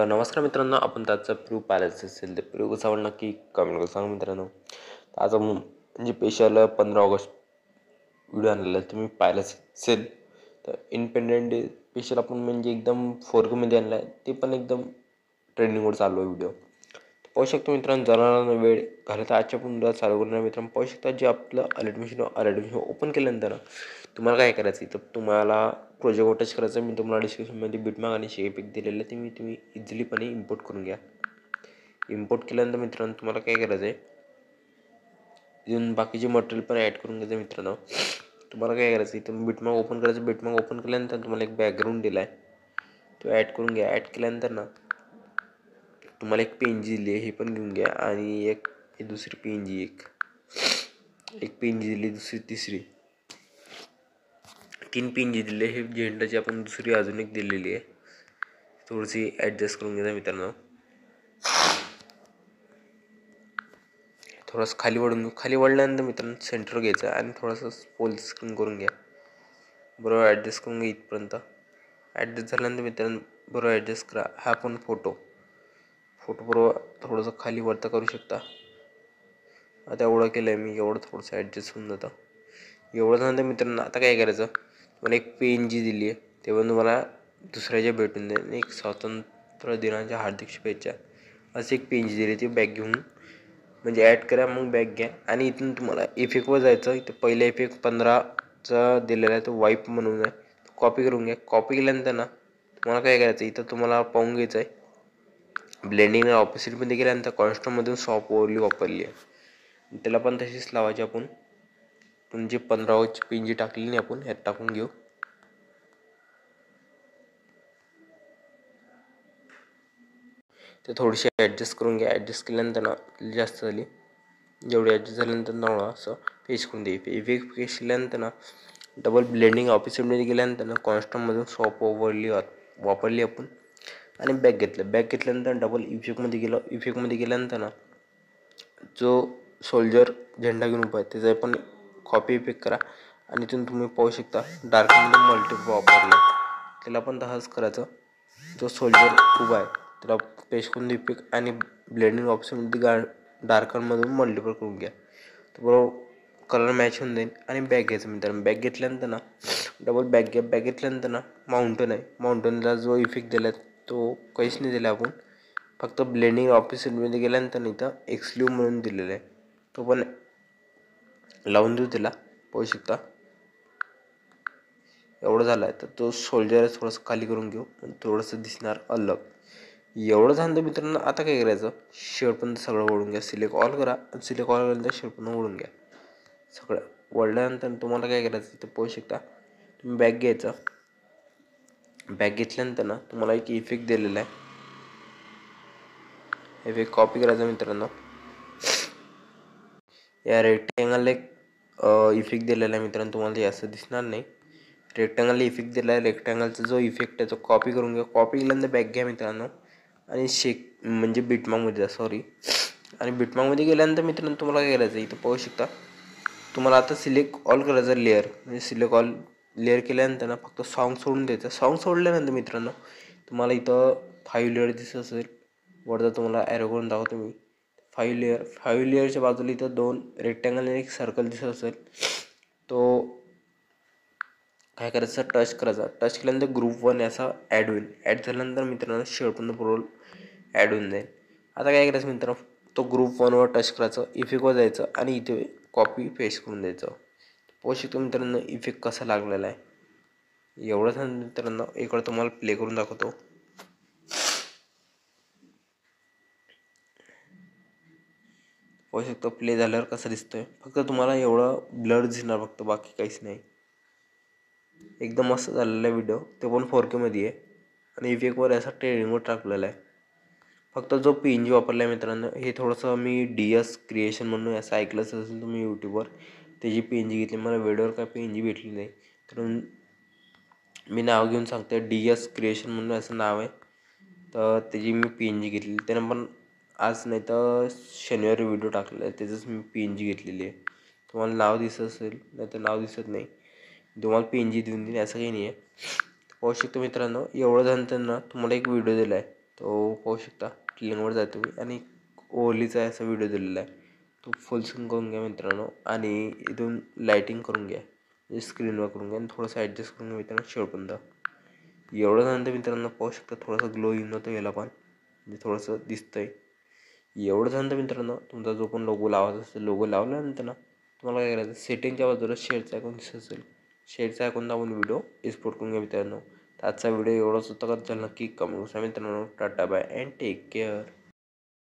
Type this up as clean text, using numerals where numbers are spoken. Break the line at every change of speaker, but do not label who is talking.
नमस्कार मित्रांनो, आपण त्याचा प्रूफ पाहायचा असेल तर प्रूफ कसा आवडला नक्की कमेंट करून सांगा मित्रांनो. आज म्हणजे स्पेशल 15 ऑगस्ट व्हिडिओ आणलेला तुम्ही पाहिलाच असेल. तर इंडिपेंडंट डे स्पेशल आपण म्हणजे एकदम 4K मध्ये आणला आहे, ते पण एकदम ट्रेंडिंगवर चालू आहे व्हिडिओ. पाहू शकतो मित्रांनो, जरा वेळ घालत आजच्या पुन्हा चालू करणार मित्रांनो. पाहू शकता जे आपलं ॲडमिशन ओपन केल्यानंतर तुम्हाला काय करायचं तर तुम्हाला प्रोजेक्ट टच करायचं. मी तुम्हाला डिस्क्रिप्शनमध्ये बिटमार्क आणि शेपिक दिलेलं आहे, तुम्ही इझिलीपणे इम्पोर्ट करून घ्या. इम्पोर्ट केल्यानंतर मित्रांनो तुम्हाला काय करायचं आहे, इथून बाकीचे मटेरियल पण ॲड करून घ्यायचं मित्रांनो. तुम्हाला काय करायचं इथून बिटमार्क ओपन करायचं. बिटमार्क ओपन केल्यानंतर तुम्हाला एक बॅकग्राऊंड दिला आहे, तो ॲड करून घ्या. ॲड केल्यानंतर तुम्हाला एक पीएनजी दिली आहे, हे पण घेऊन घ्या. आणि एक दुसरी पीएनजी, एक पीएनजी दिली, दुसरी तिसरी 3 पीएनजी दिले. हे झेंडाची आपण दुसरी अजून एक दिलेली आहे, थोडीशी ॲडजस्ट करून घ्या मित्रांनो. थोडंसं खाली वळल्यानंतर मित्रांनो सेंटर घ्यायचं आणि थोडंसं फुल स्क्रीन करून घ्या. बरोबर ॲडजस्ट करून घ्या इथपर्यंत. ॲडजस्ट झाल्यानंतर मित्रांनो बरोबर ॲडजस्ट करा. हा पण फोटो बरोबर थोडंसं खाली वरतं करू शकता. आता एवढं केलं आहे मी, एवढं थोडंसं ॲडजस्ट होऊन जातं. एवढं झाल्यानंतर मित्रांनो आता काय करायचं, तुम्हाला एक पीएनजी दिली आहे, ते पण तुम्हाला दुसऱ्याच्या भेटून दे. एक स्वातंत्र्य दिनाच्या हार्दिक शुभेच्छा अशी एक पीएनजी दिली, ती बॅग घेऊन म्हणजे ॲड करा. मग बॅग घ्या आणि इथून तुम्हाला इफेक्टवर जायचं. इथं पहिला इफेक्ट 15चा दिलेला आहे, तो वाईप म्हणून आहे, कॉपी करून घ्या. कॉपी केल्यानंतर तुम्हाला काय करायचं, इथं तुम्हाला पाहून घ्यायचं आहे. ब्लेंडिंग ऑपोजिटमध्ये गेल्यानंतर कॉन्स्टमधून सॉफ्ट ओव्हरली वापरली आहे, त्याला पण तशीच लावायची. आपण जी 15 पीएनजी टाकली नाही आपण ह्यात टाकून घेऊ. ते थोडीशी ॲडजस्ट करून घ्या. ॲडजस्ट केल्यानंतर जास्त झाली, जेवढी ॲडजस्ट झाल्यानंतर असं पेस्ट करून द्या. इफेक्ट पेस्ट केल्यानंतर डबल ब्लेंडिंग ऑपोजिटमध्ये गेल्यानंतर कॉन्स्टममधून सॉफ्ट ओव्हरली वापरली आपण आणि बॅग घेतल्यानंतर डबल इफेक्टमध्ये गेल्यानंतर जो सोल्जर झेंडा घेऊन उभा आहे त्याचा पण कॉपी इफेक्ट करा. आणि इथून तुम्ही पाहू शकता डार्कमध्ये मल्टिपल वापरलं, त्याला पण तसंच करायचं. जो सोल्जर उभा आहे त्याला पेस्ट करून इफेक्ट आणि ब्लेंडिंग ऑप्शनमध्ये डार्करमधून मल्टिपल करून घ्या. तर बरोबर कलर मॅच होऊन जाईल. आणि बॅग घ्यायचं मित्रांनो. बॅग घेतल्यानंतर डबल बॅग घ्या. बॅग घेतल्यानंतर माउंटन आहे, माउंटनला जो इफेक्ट दिला तो काहीच नाही दिला आपण, फक्त ब्लेंडिंग ऑप्शनमध्ये गेल्यानंतर इथं एक्सक्लूड म्हणून दिलेलं आहे, तो पण लावून देऊ. त्याला पाहू शकता एवढं झालं आहे. तर तो सोल्जर थोडंसं खाली करून घेऊ, थोडंसं दिसणार अलग. एवढं झालं मित्रांनो. आता काय करायचं, शेवट पण सगळं ओढून घ्या. सिलेक्ट ऑल करा. सिलेक्ट ऑल केल्यानंतर शेवट पण ओढून घ्या. सगळं वळल्यानंतर तुम्हाला काय करायचं इथं पाहू शकता, तुम्ही बॅग घ्यायचं. बॅग घेतल्यानंतर तुम्हाला एक इफेक्ट दिलेला आहे, इफेक्ट कॉपी करायचा मित्रांनो. या रेक्टँगलला एक इफेक्ट दिलेला आहे मित्रांनो, तुम्हाला ते असं दिसणार नाही. रेक्टँगलला इफेक्ट दिला आहे, रेक्टँगलचा जो इफेक्ट आहे तो कॉपी करून घ्या. कॉपी केल्यानंतर बॅग घ्या मित्रांनो आणि म्हणजे बिटमार्कमध्ये सॉरी आणि बिटमार्कमध्ये गेल्यानंतर मित्रांनो तुम्हाला काय करायचं इथं पाहू शकता, तुम्हाला आता सिलेक्ट ऑल करायचं लेअर. म्हणजे सिलेक्ट ऑल लेअर केल्यानंतर फक्त सॉन्ग सोडून द्यायचं. सॉन्ग सोडल्यानंतर मित्रांनो तुम्हाला इथं 5 लेअर दिसत असेल, वरचा तुम्हाला ॲरो करून दाखवतो मी. 5 लेअरच्या बाजूला इथं 2 रेक्टँगल आणि एक सर्कल दिसत असेल, तो काय करायचं टच करायचा. टच केल्यानंतर ग्रुप 1 असा ॲड होईल. ॲड झाल्यानंतर मित्रांनो शेवटपर्यंत बरोबर ॲड होऊन जाईल. आता काय करायचं मित्रांनो, तो ग्रुप 1वर टच करायचं, इफेक्टवर जायचं आणि इथे कॉपी पेस्ट करून द्यायचं. पाहू शकतो मित्रांनो इफेक्ट कसा लागलेला आहे. एवढं झालं मित्रांनो, इकडं तुम्हाला प्ले करून दाखवतो. पाहू शकतो प्ले झाल्यावर कसं दिसतोय. फक्त तुम्हाला एवढं ब्लर दिसणार, फक्त बाकी काहीच नाही. एकदम मस्त झालेला आहे व्हिडिओ, ते पण 4K मध्ये आहे आणि इफेक्टवर असा ट्रेनिंगवर टाकलेला आहे. फक्त जो पीएनजी वापरला आहे मित्रांनो, हे थोडंसं मी DS क्रिएशन म्हणून असं ऐकलंच असेल तुम्ही यूट्यूबवर, त्याची पीएनजी घेतली. मला व्हिडिओवर काय पीएनजी भेटली नाही, तर मी नाव घेऊन सांगते. DS क्रिएशन म्हणून असं नाव आहे, तर त्याची मी पीएनजी घेतलेली. त्यानं पण आज नाही तर शनिवारी व्हिडिओ टाकलेला आहे, त्याचंच मी पीएनजी घेतलेली आहे. तुम्हाला नाव दिसत असेल, नाही तर नाव दिसत नाही, तुम्हाला पीएनजी देऊन देईन, असं काही नाही आहे. पाहू शकतो मित्रांनो. एवढं झाल्यानंतर तुम्हाला एक व्हिडिओ दिला आहे, तो पाहू शकता. लिंकवर जातो मी आणि ओलीचा असा व्हिडिओ दिलेला आहे, तो फुल स्क्रीन करून घ्या मित्रांनो. आणि इथून लाईटिंग करून घ्या, स्क्रीनवर करून घ्या आणि थोडंसं ॲडजस्ट करून घ्या मित्रांनो शेवटपर्यंत. एवढं झाल्यानंतर मित्रांनो पाहू शकता थोडंसं ग्लो येऊन जातो याला पण, म्हणजे थोडंसं दिसतंय. एवढं झाल्यानंतर मित्रांनो तुमचा जो पण लोगो लावायचा असेल, लोगो लावल्यानंतर ना तुम्हाला काय करायचं, सेटिंगच्या बाजूला शेअरचा आयकॉन दिसत असेल, शेअरचा आयकॉन दाबून व्हिडिओ एक्सपोर्ट करून घ्या मित्रांनो. तर आजचा व्हिडिओ एवढाच होता. का झाला नक्की कमेंट करा मित्रांनो. Tata bye and take care.